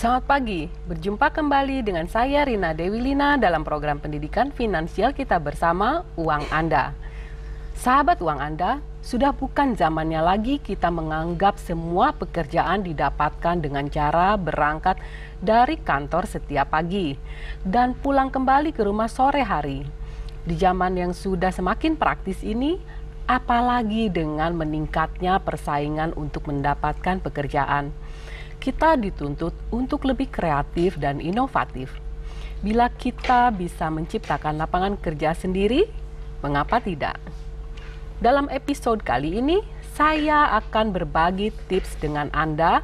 Selamat pagi, berjumpa kembali dengan saya Rina Dewi Lina dalam program pendidikan finansial kita bersama Uang Anda. Sahabat Uang Anda, sudah bukan zamannya lagi kita menganggap semua pekerjaan didapatkan dengan cara berangkat dari kantor setiap pagi dan pulang kembali ke rumah sore hari. Di zaman yang sudah semakin praktis ini, apalagi dengan meningkatnya persaingan untuk mendapatkan pekerjaan, kita dituntut untuk lebih kreatif dan inovatif. Bila kita bisa menciptakan lapangan kerja sendiri, mengapa tidak? Dalam episode kali ini, saya akan berbagi tips dengan Anda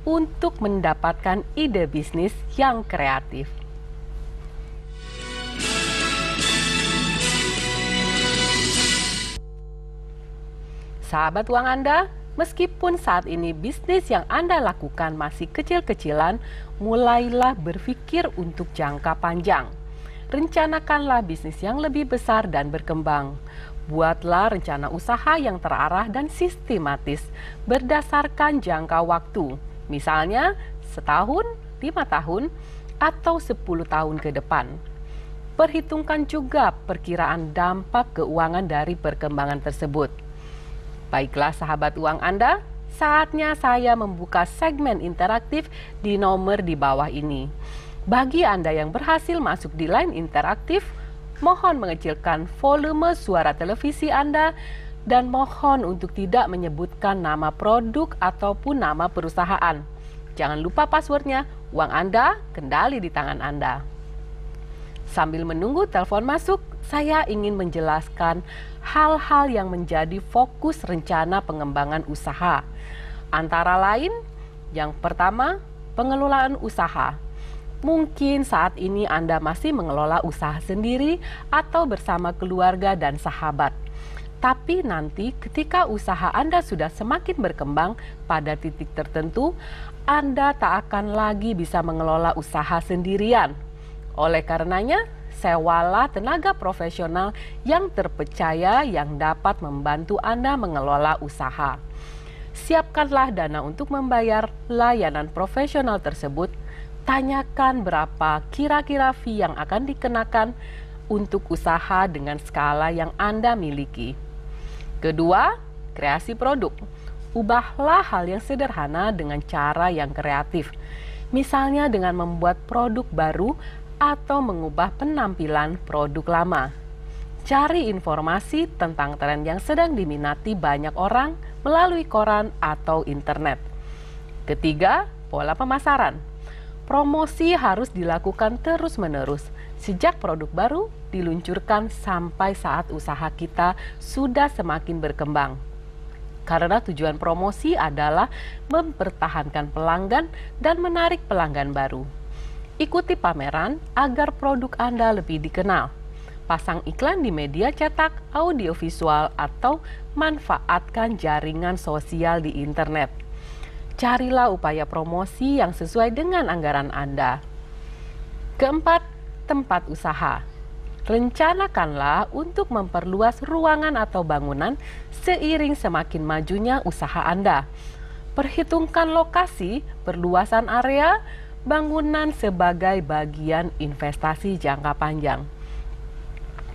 untuk mendapatkan ide bisnis yang kreatif. Sahabat Uang Anda, meskipun saat ini bisnis yang Anda lakukan masih kecil-kecilan, mulailah berpikir untuk jangka panjang. Rencanakanlah bisnis yang lebih besar dan berkembang. Buatlah rencana usaha yang terarah dan sistematis berdasarkan jangka waktu. Misalnya setahun, 5 tahun, atau 10 tahun ke depan. Perhitungkan juga perkiraan dampak keuangan dari perkembangan tersebut. Baiklah sahabat uang Anda, saatnya saya membuka segmen interaktif di nomor di bawah ini. Bagi Anda yang berhasil masuk di line interaktif, mohon mengecilkan volume suara televisi Anda dan mohon untuk tidak menyebutkan nama produk ataupun nama perusahaan. Jangan lupa passwordnya, uang Anda kendali di tangan Anda. Sambil menunggu telepon masuk, saya ingin menjelaskan hal-hal yang menjadi fokus rencana pengembangan usaha. Antara lain, yang pertama, pengelolaan usaha. Mungkin saat ini Anda masih mengelola usaha sendiri atau bersama keluarga dan sahabat. Tapi nanti ketika usaha Anda sudah semakin berkembang pada titik tertentu, Anda tak akan lagi bisa mengelola usaha sendirian. Oleh karenanya, sewalah tenaga profesional yang terpercaya yang dapat membantu Anda mengelola usaha. Siapkanlah dana untuk membayar layanan profesional tersebut. Tanyakan berapa kira-kira fee yang akan dikenakan untuk usaha dengan skala yang Anda miliki. Kedua, kreasi produk. Ubahlah hal yang sederhana dengan cara yang kreatif. Misalnya dengan membuat produk baru atau mengubah penampilan produk lama. Cari informasi tentang tren yang sedang diminati banyak orang melalui koran atau internet. Ketiga, pola pemasaran. Promosi harus dilakukan terus-menerus sejak produk baru diluncurkan sampai saat usaha kita sudah semakin berkembang. Karena tujuan promosi adalah mempertahankan pelanggan dan menarik pelanggan baru. Ikuti pameran agar produk Anda lebih dikenal. Pasang iklan di media cetak, audiovisual, atau manfaatkan jaringan sosial di internet. Carilah upaya promosi yang sesuai dengan anggaran Anda. Keempat, tempat usaha. Rencanakanlah untuk memperluas ruangan atau bangunan seiring semakin majunya usaha Anda. Perhitungkan lokasi, perluasan area, bangunan sebagai bagian investasi jangka panjang.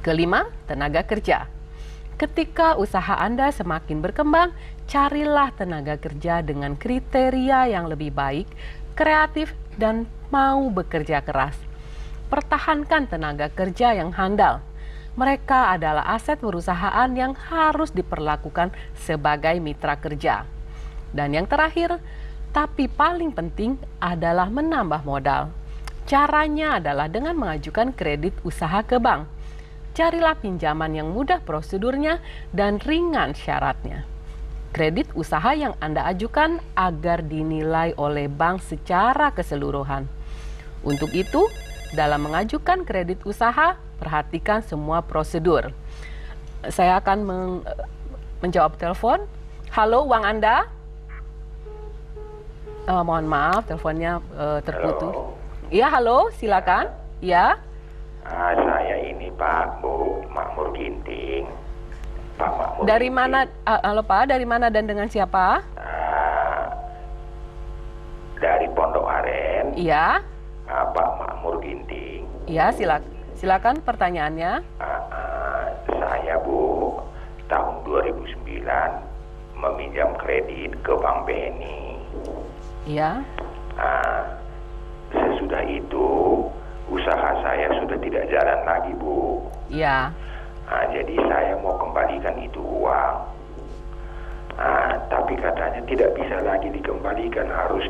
Kelima, tenaga kerja. Ketika usaha Anda semakin berkembang, carilah tenaga kerja dengan kriteria yang lebih baik, kreatif, dan mau bekerja keras. Pertahankan tenaga kerja yang handal. Mereka adalah aset perusahaan yang harus diperlakukan sebagai mitra kerja. Dan yang terakhir, tapi paling penting adalah menambah modal. Caranya adalah dengan mengajukan kredit usaha ke bank. Carilah pinjaman yang mudah prosedurnya dan ringan syaratnya. Kredit usaha yang Anda ajukan agar dinilai oleh bank secara keseluruhan. Untuk itu, dalam mengajukan kredit usaha, perhatikan semua prosedur. Saya akan menjawab telepon. Halo, uang Anda? Mohon maaf, teleponnya terputus. Iya, halo, silakan. Ya. Saya ini Pak Bu Makmur Ginting. Pak Makmur. Dari mana? Halo Pak, dari mana dan dengan siapa? Dari Pondok Aren. Iya. Pak Makmur Ginting. Iya, silakan pertanyaannya. Saya Bu, tahun 2009 meminjam kredit ke Bank BNI. Iya. Sesudah itu usaha saya sudah tidak jalan lagi Bu. Iya. Jadi saya mau kembalikan itu uang. Tapi katanya tidak bisa lagi dikembalikan, harus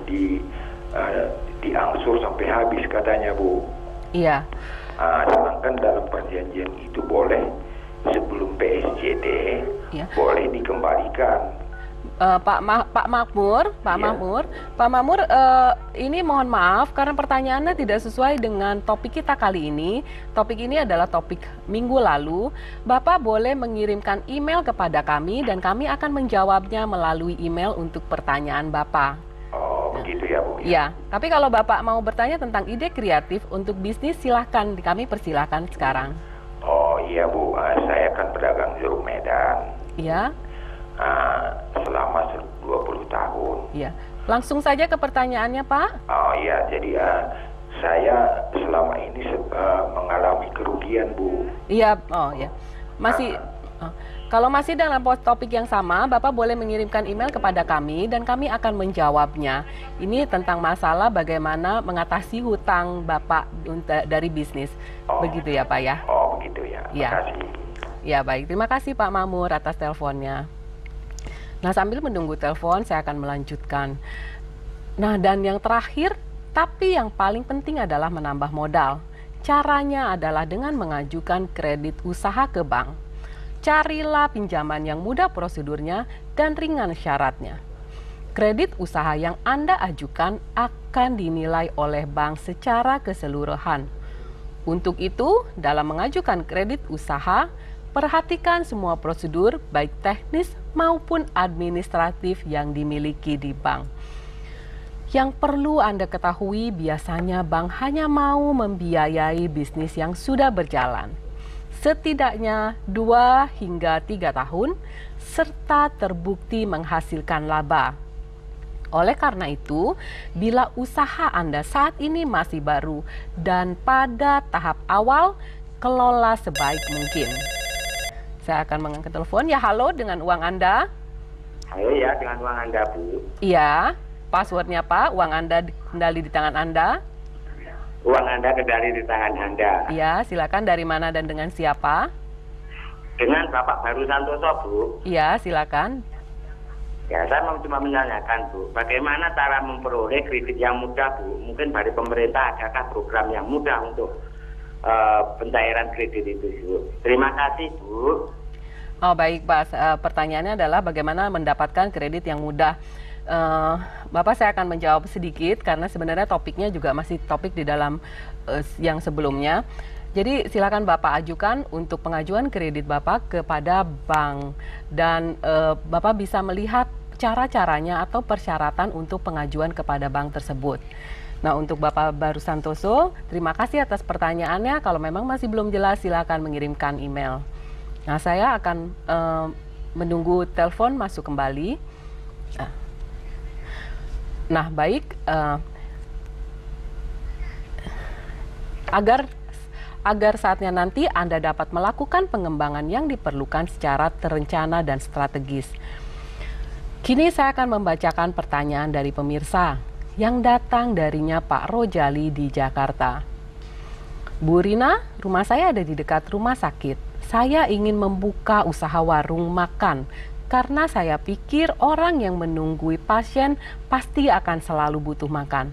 diangsur sampai habis katanya Bu. Iya. Sedangkan dalam perjanjian itu boleh sebelum PSJT boleh dikembalikan. Pak Makmur, ini mohon maaf karena pertanyaannya tidak sesuai dengan topik kita kali ini. Topik ini adalah topik minggu lalu. Bapak boleh mengirimkan email kepada kami dan kami akan menjawabnya melalui email untuk pertanyaan Bapak. Oh, begitu ya Bu? Ya, tapi kalau Bapak mau bertanya tentang ide kreatif untuk bisnis, silahkan, kami persilahkan sekarang. Oh iya Bu, saya kan pedagang jeruk Medan. Iya. Selama 20 tahun. Iya. Langsung saja ke pertanyaannya, Pak. Oh iya, jadi saya selama ini mengalami kerugian Bu. Iya, oh ya. Kalau masih dalam topik yang sama, Bapak boleh mengirimkan email kepada kami dan kami akan menjawabnya. Ini tentang masalah bagaimana mengatasi hutang Bapak dari bisnis. Begitu ya, Pak ya? Oh, begitu ya. Ya. Terima kasih. Ya, baik. Terima kasih Pak Makmur atas teleponnya. Nah, sambil menunggu telepon, saya akan melanjutkan. Nah, dan yang terakhir, tapi yang paling penting adalah menambah modal. Caranya adalah dengan mengajukan kredit usaha ke bank. Carilah pinjaman yang mudah prosedurnya dan ringan syaratnya. Kredit usaha yang Anda ajukan akan dinilai oleh bank secara keseluruhan. Untuk itu, dalam mengajukan kredit usaha, perhatikan semua prosedur baik teknis maupun administratif yang dimiliki di bank. Yang perlu Anda ketahui, biasanya bank hanya mau membiayai bisnis yang sudah berjalan, setidaknya 2 hingga 3 tahun, serta terbukti menghasilkan laba. Oleh karena itu, bila usaha Anda saat ini masih baru dan pada tahap awal, kelola sebaik mungkin. Saya akan mengangkat telepon. Ya, halo, dengan uang Anda. Halo ya, dengan uang Anda, Bu. Iya, passwordnya Pak, uang Anda kendali di tangan Anda. Uang Anda kendali di tangan Anda. Iya, silakan, dari mana dan dengan siapa? Dengan Bapak Baru Santoso, Bu. Iya, silakan. Ya, saya mau cuma menanyakan, Bu, bagaimana cara memperoleh kredit yang mudah, Bu? Mungkin dari pemerintah adakah program yang mudah untuk pencairan kredit itu, Bu? Terima kasih, Bu. Oh, baik, Pak. Pertanyaannya adalah bagaimana mendapatkan kredit yang mudah. Bapak, saya akan menjawab sedikit karena sebenarnya topiknya juga masih topik di dalam yang sebelumnya. Jadi silakan Bapak ajukan untuk pengajuan kredit Bapak kepada bank dan Bapak bisa melihat cara-caranya atau persyaratan untuk pengajuan kepada bank tersebut. Nah, untuk Bapak Baru Santoso, terima kasih atas pertanyaannya. Kalau memang masih belum jelas, silakan mengirimkan email. Nah, saya akan menunggu telepon masuk kembali. Nah, baik. Agar saatnya nanti Anda dapat melakukan pengembangan yang diperlukan secara terencana dan strategis. Kini saya akan membacakan pertanyaan dari pemirsa yang datang darinya Pak Rojali di Jakarta. Bu Rina, rumah saya ada di dekat rumah sakit. Saya ingin membuka usaha warung makan karena saya pikir orang yang menunggui pasien pasti akan selalu butuh makan.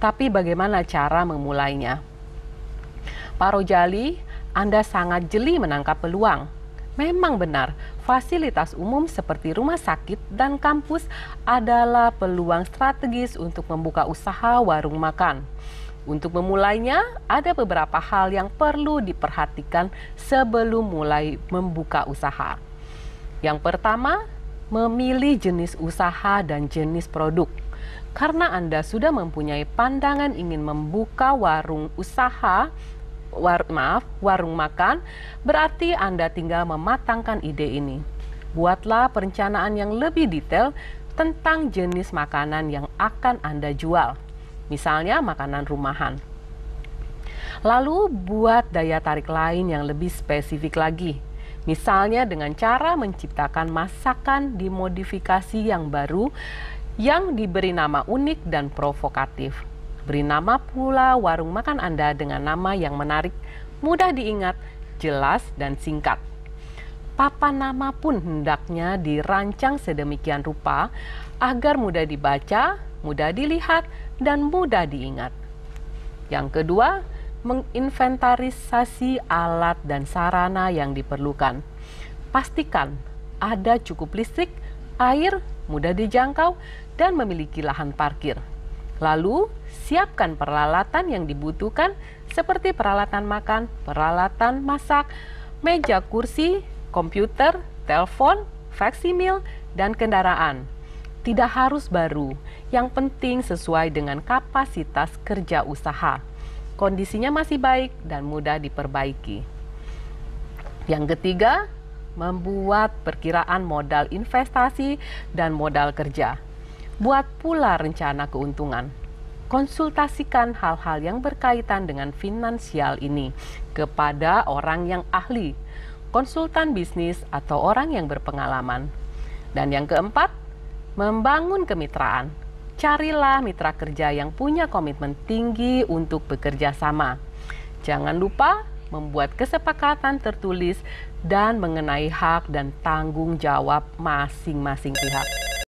Tapi bagaimana cara memulainya? Pak Rojali, Anda sangat jeli menangkap peluang. Memang benar, fasilitas umum seperti rumah sakit dan kampus adalah peluang strategis untuk membuka usaha warung makan. Untuk memulainya, ada beberapa hal yang perlu diperhatikan sebelum mulai membuka usaha. Yang pertama, memilih jenis usaha dan jenis produk. Karena Anda sudah mempunyai pandangan ingin membuka warung makan, berarti Anda tinggal mematangkan ide ini. Buatlah perencanaan yang lebih detail tentang jenis makanan yang akan Anda jual. misalnya makanan rumahan. Lalu buat daya tarik lain yang lebih spesifik lagi, misalnya dengan cara menciptakan masakan dimodifikasi yang baru yang diberi nama unik dan provokatif. Beri nama pula warung makan Anda dengan nama yang menarik, mudah diingat, jelas, dan singkat. Papan nama pun hendaknya dirancang sedemikian rupa agar mudah dibaca, mudah dilihat, dan mudah diingat. Yang kedua, menginventarisasi alat dan sarana yang diperlukan. Pastikan ada cukup listrik, air, mudah dijangkau, dan memiliki lahan parkir. Lalu, siapkan peralatan yang dibutuhkan seperti peralatan makan, peralatan masak, meja kursi, komputer, telepon, faksimil, dan kendaraan. Tidak harus baru, yang penting sesuai dengan kapasitas kerja usaha. Kondisinya masih baik dan mudah diperbaiki. Yang ketiga, membuat perkiraan modal investasi dan modal kerja. Buat pula rencana keuntungan. Konsultasikan hal-hal yang berkaitan dengan finansial ini kepada orang yang ahli, konsultan bisnis atau orang yang berpengalaman. Dan yang keempat, membangun kemitraan. Carilah mitra kerja yang punya komitmen tinggi untuk bekerja sama. Jangan lupa membuat kesepakatan tertulis dan mengenai hak dan tanggung jawab masing-masing pihak.